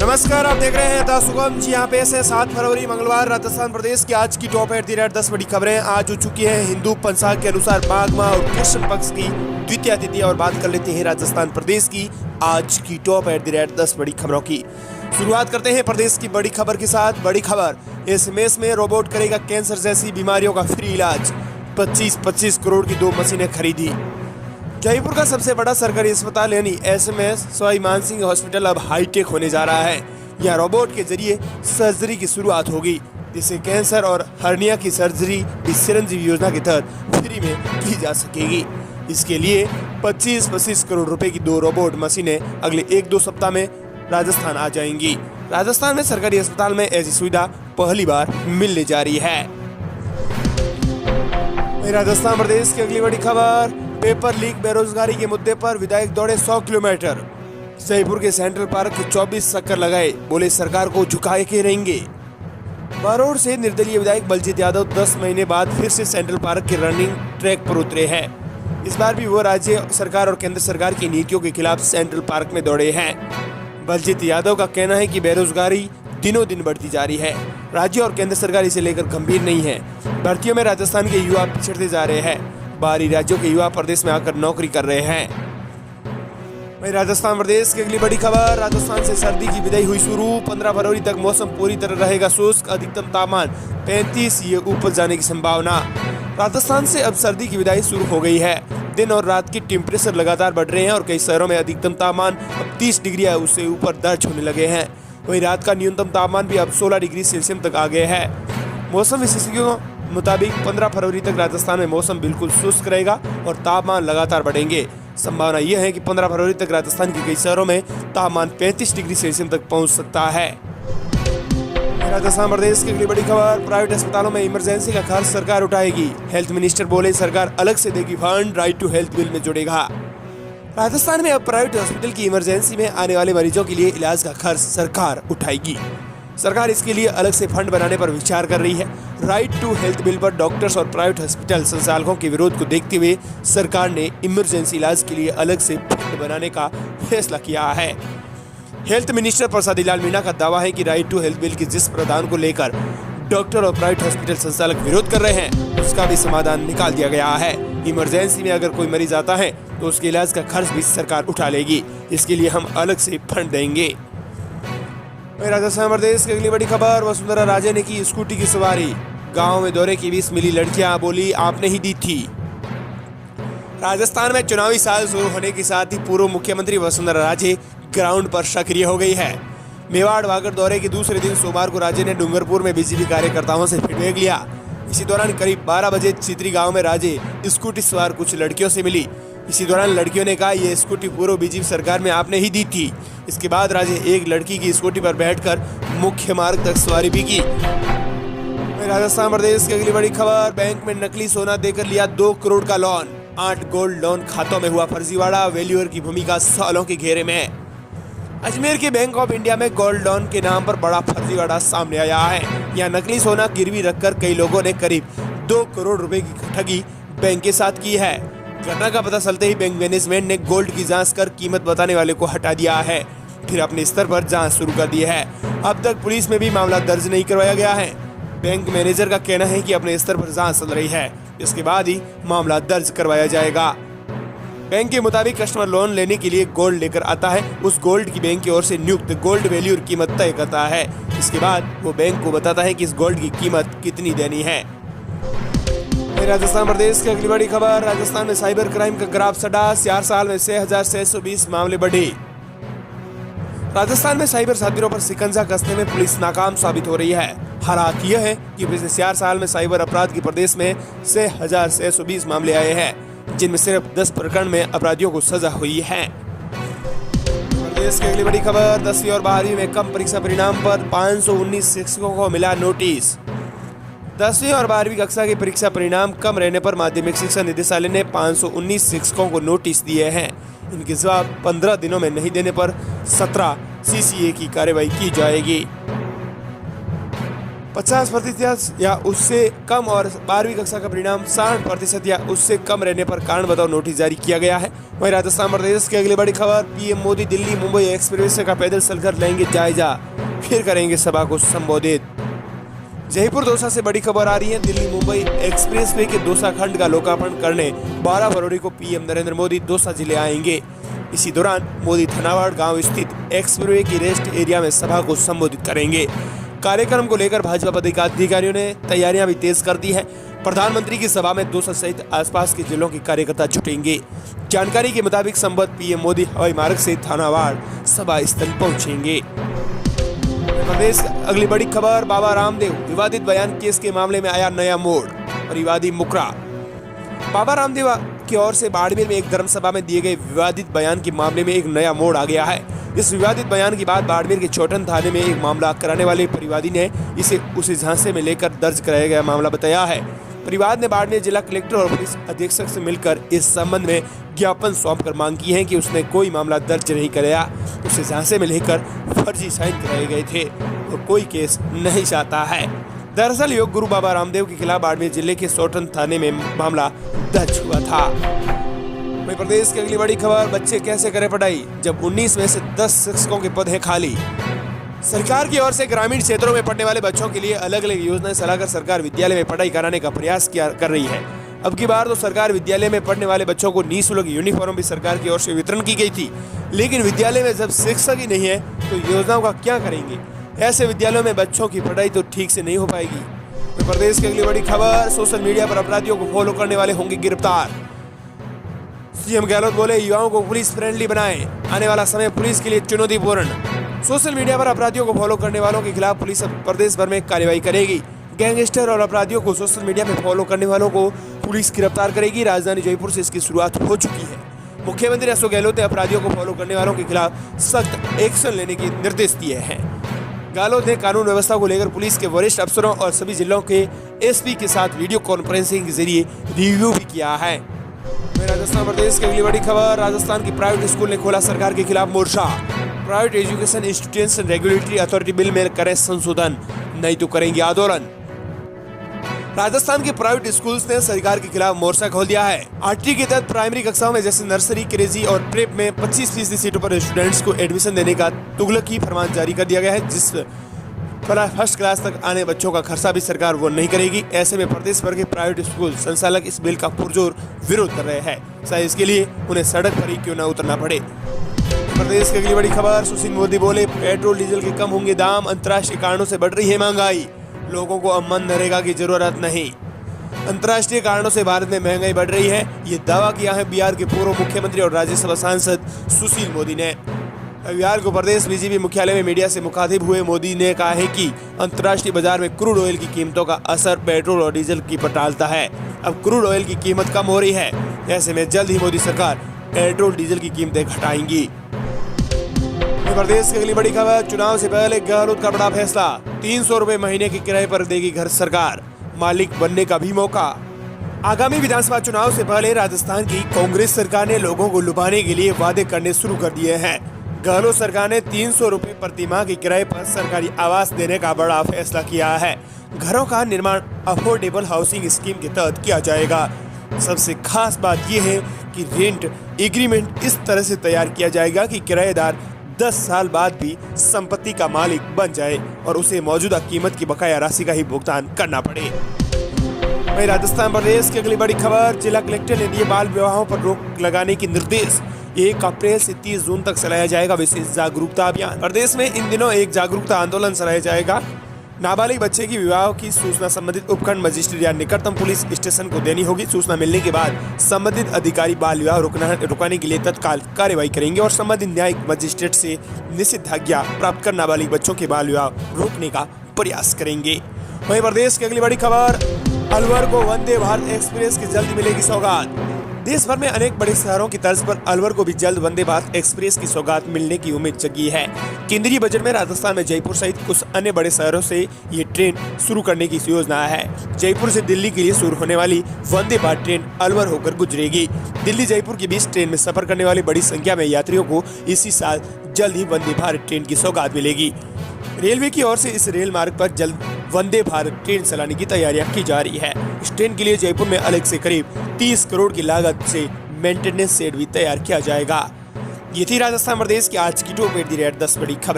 नमस्कार, आप देख रहे हैं द सुगम जी। यहाँ पे से 7 फरवरी मंगलवार राजस्थान प्रदेश की आज की टॉप एट द रेट 10 बड़ी खबरें आज हो चुकी हैं हिंदू पंचांग के अनुसार माघ माह और कृष्ण पक्ष की द्वितीय तिथि। और बात कर लेते हैं राजस्थान प्रदेश की आज की टॉप एट द रेट 10 बड़ी खबरों की। शुरुआत करते हैं प्रदेश की बड़ी खबर के साथ। बड़ी खबर, एसएमएस में रोबोट करेगा कैंसर जैसी बीमारियों का फ्री इलाज। 25 करोड़ की 2 मशीनें खरीदी। जयपुर का सबसे बड़ा सरकारी अस्पताल यानी एसएमएस सवाई मानसिंह हॉस्पिटल अब हाईटेक होने जा रहा है। यह रोबोट के जरिए सर्जरी की शुरुआत होगी, जिससे कैंसर और हर्निया की सर्जरी भी चिरंजीवी योजना के तहत फ्री में की जा सकेगी। इसके लिए 25 करोड़ रुपए की 2 रोबोट मशीनें अगले 1-2 सप्ताह में राजस्थान आ जाएंगी। राजस्थान में सरकारी अस्पताल में ऐसी सुविधा पहली बार मिलने जा रही है। राजस्थान प्रदेश की अगली बड़ी खबर, पेपर लीक बेरोजगारी के मुद्दे पर विधायक दौड़े 100 किलोमीटर। जयपुर के सेंट्रल पार्क के 24 चक्कर लगाए, बोले सरकार को झुकाए के रहेंगे। बारोड़ से निर्दलीय विधायक बलजीत यादव 10 महीने बाद फिर से सेंट्रल पार्क के रनिंग ट्रैक पर उतरे हैं। इस बार भी वो राज्य सरकार और केंद्र सरकार की नीतियों के खिलाफ सेंट्रल पार्क में दौड़े हैं। बलजीत यादव का कहना है कि बेरोजगारी दिनों दिन बढ़ती जा रही है। राज्य और केंद्र सरकार इसे लेकर गंभीर नहीं है। भर्तियों में राजस्थान के युवा पिछड़ते जा रहे हैं। बाहरी राज्यों के युवा प्रदेश में आकर नौकरी कर रहे हैं। राजस्थान प्रदेश की अगली बड़ी खबर, राजस्थान से सर्दी की विदाई हुई शुरू। 15 फरवरी तक मौसम पूरी तरह रहेगा शुष्क। अधिकतम तापमान 35 ये ऊपर जाने की संभावना। राजस्थान से अब सर्दी की विदाई शुरू हो गई है। दिन और रात की टेम्परेचर लगातार बढ़ रहे हैं और कई शहरों में अधिकतम तापमान अब 30 डिग्री है उससे ऊपर दर्ज होने लगे हैं। वहीं रात का न्यूनतम तापमान भी अब 16 डिग्री सेल्सियस तक आ गए हैं। मौसम विशेषज्ञों मुताबिक 15 फरवरी तक राजस्थान में मौसम बिल्कुल शुष्क रहेगा और तापमान लगातार बढ़ेंगे। संभावना यह है कि 15 फरवरी तक राजस्थान के कई शहरों में तापमान 35 डिग्री सेल्सियस तक पहुंच सकता है। राजस्थान प्रदेश की अगली बड़ी खबर, प्राइवेट अस्पतालों में इमरजेंसी का खर्च सरकार उठाएगी। हेल्थ मिनिस्टर बोले सरकार अलग से देगी fund, right to health bill में जुड़ेगा। राजस्थान में अब प्राइवेट हॉस्पिटल की इमरजेंसी में आने वाले मरीजों के लिए इलाज का खर्च सरकार उठाएगी। सरकार इसके लिए अलग से फंड बनाने पर विचार कर रही है। राइट टू हेल्थ बिल पर डॉक्टर्स और प्राइवेट हॉस्पिटल संचालकों के विरोध को देखते हुए सरकार ने इमरजेंसी इलाज के लिए अलग से फंड बनाने का फैसला किया है। हेल्थ मिनिस्टर प्रसादी लाल मीणा का दावा है कि राइट टू हेल्थ बिल के जिस प्रावधान को लेकर डॉक्टर और प्राइवेट हॉस्पिटल संचालक विरोध कर रहे हैं उसका भी समाधान निकाल दिया गया है। इमरजेंसी में अगर कोई मरीज आता है तो उसके इलाज का खर्च भी सरकार उठा लेगी। इसके लिए हम अलग से फंड देंगे। राजस्थान प्रदेश की अगली बड़ी खबर, वसुंधरा राजे ने की स्कूटी की सवारी। गांव में दौरे के बीच मिली लड़कियां, बोली आपने ही दी थी। राजस्थान में चुनावी साल शुरू होने के साथ ही पूर्व मुख्यमंत्री वसुंधरा राजे ग्राउंड पर सक्रिय हो गई है। मेवाड़ वागड़ दौरे के दूसरे दिन सोमवार को राजे ने डूंगरपुर में बीजेपी कार्यकर्ताओं से फीडबैक लिया। इसी दौरान करीब 12 बजे चित्री गांव में राजे स्कूटी सवार कुछ लड़कियों से मिली। इसी दौरान लड़कियों ने कहा ये स्कूटी पूर्व बीजेपी सरकार में आपने ही दी थी। इसके बाद राजे एक लड़की की स्कूटी पर बैठकर मुख्य मार्ग तक सवारी भी की। राजस्थान प्रदेश की अगली बड़ी खबर, बैंक में नकली सोना देकर लिया 2 करोड़ का लोन। 8 गोल्ड लोन खातों में हुआ फर्जीवाड़ा। वैल्यूअर की भूमिका सालों के घेरे में। अजमेर के बैंक ऑफ इंडिया में गोल्ड लोन के नाम पर बड़ा फर्जीवाड़ा सामने आया है। यहाँ नकली सोना गिरवी रखकर कई लोगों ने करीब 2 करोड़ रुपए की ठगी बैंक के साथ की है। घटना का पता चलते ही बैंक मैनेजमेंट ने गोल्ड की जांच कर कीमत बताने वाले को हटा दिया है। फिर अपने स्तर पर जांच शुरू कर दी है। अब तक पुलिस में भी मामला दर्ज नहीं करवाया गया है। बैंक मैनेजर का कहना है कि अपने स्तर पर जांच चल रही है, इसके बाद ही मामला दर्ज करवाया जाएगा। बैंक के मुताबिक कस्टमर लोन लेने के लिए गोल्ड लेकर आता है। उस गोल्ड की बैंक की ओर से नियुक्त गोल्ड वैल्यूअर कीमत तय करता है। इसके बाद वो बैंक को बताता है कि इस गोल्ड की कीमत कितनी देनी है। राजस्थान प्रदेश की अगली बड़ी खबर, राजस्थान में साइबर क्राइम का ग्राफ सड़ा। 4 साल में 6620 मामले बढ़े। राजस्थान में साइबर साथियों पर शिकंजा कसने में पुलिस नाकाम साबित हो रही है। हालात यह है कि पिछले 4 साल में साइबर अपराध की प्रदेश में 6620 मामले आए हैं, जिनमें सिर्फ 10 प्रकरण में अपराधियों को सजा हुई है। प्रदेश की अगली बड़ी खबर, 10वीं और 12वीं में कम परीक्षा परिणाम पर 519 शिक्षकों को मिला नोटिस। 10वीं और 12वीं कक्षा के परीक्षा परिणाम कम रहने पर माध्यमिक शिक्षा निदेशालय ने 519 शिक्षकों को नोटिस दिए हैं। इनके जवाब 15 दिनों में नहीं देने पर 17 CCA की कार्रवाई की जाएगी। 50% या उससे कम और 12वीं कक्षा का परिणाम 60% या उससे कम रहने पर कारण बताओ नोटिस जारी किया गया है। वहीं राजस्थान प्रदेश की अगली बड़ी खबर, पीएम मोदी दिल्ली मुंबई एक्सप्रेस का पैदल चलकर लेंगे जायजा, फिर करेंगे सभा को संबोधित। जयपुर दौसा से बड़ी खबर आ रही है। दिल्ली मुंबई एक्सप्रेसवे के दौसा खंड का लोकार्पण करने 12 फरवरी को पीएम नरेंद्र मोदी दौसा जिले आएंगे। इसी दौरान मोदी थनावाड़ गांव स्थित एक्सप्रेसवे की रेस्ट एरिया में सभा को संबोधित करेंगे। कार्यक्रम को लेकर भाजपा पदाधिकारियों ने तैयारियां भी तेज कर दी है। प्रधानमंत्री की सभा में दौसा सहित आसपास के जिलों के कार्यकर्ता जुटेंगे। जानकारी के मुताबिक संबद्ध पीएम मोदी हवाई मार्ग से थानावाड़ सभा स्थल पहुंचेंगे। प्रदेश अगली बड़ी खबर, बाबा रामदेव विवादित बयान केस के मामले में आया नया मोड़, परिवादी मुकरा। बाबा रामदेव की ओर से बाड़मेर में एक धर्मसभा में दिए गए विवादित बयान के मामले में एक नया मोड़ आ गया है। इस विवादित बयान के बाद बाड़मेर के चौटन थाने में एक मामला कराने वाले परिवादी ने इसे उसी झांसे में लेकर दर्ज कराया गया मामला बताया है। परिवाद ने बाड़मेर जिला कलेक्टर और पुलिस अधीक्षक से मिलकर इस संबंध में ज्ञापन सौंपकर मांग की है कि उसने कोई मामला दर्ज नहीं कराया, उसे झांसे में लेकर फर्जी साइन कराए गए थे और कोई केस नहीं चाहता है। दरअसल योग गुरु बाबा रामदेव के खिलाफ बाड़मेर जिले के सोटन थाने में मामला दर्ज हुआ था। वहीं प्रदेश की अगली बड़ी खबर, बच्चे कैसे करें पढ़ाई जब 19 में से 10 शिक्षकों के पद हैं खाली। सरकार की ओर से ग्रामीण क्षेत्रों में पढ़ने वाले बच्चों के लिए अलग अलग योजनाएं चलाकर सरकार विद्यालय में पढ़ाई कराने का प्रयास कर रही है। अब की बार तो सरकार विद्यालय में पढ़ने वाले बच्चों को निःशुल्क यूनिफॉर्म भी सरकार की ओर से वितरण की गई थी, लेकिन विद्यालय में जब शिक्षक ही नहीं है तो योजनाओं का क्या करेंगे। ऐसे विद्यालयों में बच्चों की पढ़ाई तो ठीक से नहीं हो पाएगी। तो प्रदेश की अगली बड़ी खबर, सोशल मीडिया पर अपराधियों को फॉलो करने वाले होंगे गिरफ्तार। सीएम गहलोत बोले युवाओं को पुलिस फ्रेंडली बनाएं, आने वाला समय पुलिस के लिए चुनौतीपूर्ण। सोशल मीडिया पर अपराधियों को फॉलो करने वालों के खिलाफ पुलिस प्रदेश भर में कार्रवाई करेगी। गैंगस्टर और अपराधियों को सोशल मीडिया में फॉलो करने वालों को पुलिस गिरफ्तार करेगी। राजधानी जयपुर से इसकी शुरुआत हो चुकी है। मुख्यमंत्री अशोक गहलोत ने अपराधियों को फॉलो करने वालों के खिलाफ सख्त एक्शन लेने के निर्देश दिए हैं। गहलोत ने कानून व्यवस्था को लेकर पुलिस के वरिष्ठ अफसरों और सभी जिलों के एसपी के साथ वीडियो कॉन्फ्रेंसिंग के जरिए रिव्यू भी किया है। राजस्थान प्रदेश की अगली बड़ी खबर, राजस्थान की प्राइवेट स्कूल ने खोला सरकार के खिलाफ मोर्चा। Private education institution regulatory authority bill में करें संशोधन, नहीं तो करेंगे आंदोलन। राजस्थान के प्राइवेट स्कूल्स ने सरकार के खिलाफ मोर्चा खोल दिया है। आठवीं के तहत प्राइमरी कक्षाओं में जैसे नर्सरी, केजी और प्रेप में 25% सीटों पर स्टूडेंट्स को एडमिशन देने का तुगलकी फरमान जारी कर दिया गया है, जिस फर्स्ट क्लास तक आने बच्चों का खर्चा भी सरकार वो नहीं करेगी। ऐसे में प्रदेश भर के प्राइवेट स्कूल संचालक इस बिल का पुरजोर विरोध कर रहे हैं, चाहे इसके लिए उन्हें सड़क पर ही क्यों न उतरना पड़े। प्रदेश की अगली बड़ी खबर, सुशील मोदी बोले पेट्रोल डीजल के कम होंगे दाम, अंतर्राष्ट्रीय कारणों से बढ़ रही है महंगाई, लोगों को अब मनरेगा की जरूरत नहीं। अंतर्राष्ट्रीय कारणों से भारत में महंगाई बढ़ रही है, ये दावा किया है बिहार के पूर्व मुख्यमंत्री और राज्यसभा सांसद सुशील मोदी ने। रविवार को प्रदेश बीजेपी मुख्यालय में मीडिया से मुखातिब हुए मोदी ने कहा है कि अंतर्राष्ट्रीय बाजार में क्रूड ऑयल की कीमतों का असर पेट्रोल और डीजल की पर डालता है। अब क्रूड ऑयल की कीमत कम हो रही है, ऐसे में जल्द ही मोदी सरकार पेट्रोल डीजल की कीमतें घटाएंगी। प्रदेश की अगली बड़ी खबर, चुनाव से पहले गहलोत का बड़ा फैसला, 300 रुपए महीने के किराए पर देगी घर सरकार, मालिक बनने का भी मौका। आगामी विधानसभा चुनाव से पहले राजस्थान की कांग्रेस सरकार ने लोगों को लुभाने के लिए वादे करने शुरू कर दिए हैं। गहलोत सरकार ने 300 रुपए प्रति माह के किराए पर सरकारी आवास देने का बड़ा फैसला किया है। घरों का निर्माण अफोर्डेबल हाउसिंग स्कीम के तहत किया जाएगा। सबसे खास बात यह है कि रेंट एग्रीमेंट इस तरह से तैयार किया जाएगा कि किराएदार 10 साल बाद भी संपत्ति का मालिक बन जाए और उसे मौजूदा कीमत की बकाया राशि का ही भुगतान करना पड़े। वहीं राजस्थान प्रदेश की अगली बड़ी खबर, जिला कलेक्टर ने दिए बाल विवाहों पर रोक लगाने के निर्देश। 1 अप्रैल से 30 जून तक चलाया जाएगा विशेष जागरूकता अभियान। प्रदेश में इन दिनों एक जागरूकता आंदोलन चलाया जाएगा। नाबालिग बच्चे की विवाह की सूचना संबंधित उपखंड मजिस्ट्रेट या निकटतम पुलिस स्टेशन को देनी होगी। सूचना मिलने के बाद संबंधित अधिकारी बाल विवाह रुकाने के लिए तत्काल कार्रवाई करेंगे और संबंधित न्यायिक मजिस्ट्रेट से निषेधाज्ञा प्राप्त कर नाबालिग बच्चों के बाल विवाह रोकने का प्रयास करेंगे। वहीं प्रदेश की अगली बड़ी खबर, अलवर को वंदे भारत एक्सप्रेस की जल्द मिलेगी सौगात। देश भर में अनेक बड़े शहरों की तर्ज पर अलवर को भी जल्द वंदे भारत एक्सप्रेस की सौगात मिलने की उम्मीद जगी है। केंद्रीय बजट में राजस्थान में जयपुर सहित कुछ अन्य बड़े शहरों से ये ट्रेन शुरू करने की योजना है। जयपुर से दिल्ली के लिए शुरू होने वाली वंदे भारत ट्रेन अलवर होकर गुजरेगी। दिल्ली जयपुर के बीच ट्रेन में सफर करने वाली बड़ी संख्या में यात्रियों को इसी साल जल्द ही वंदे भारत ट्रेन की सौगात मिलेगी। रेलवे की ओर से इस रेल मार्ग पर जल्द वंदे भारत ट्रेन चलाने की तैयारियां की जा रही है। इस ट्रेन के लिए जयपुर में अलग से करीब 30 करोड़ की लागत से मेंटेनेंस शेड भी तैयार किया जाएगा। ये थी राजस्थान प्रदेश की आज की टॉप 8 10 बड़ी खबर।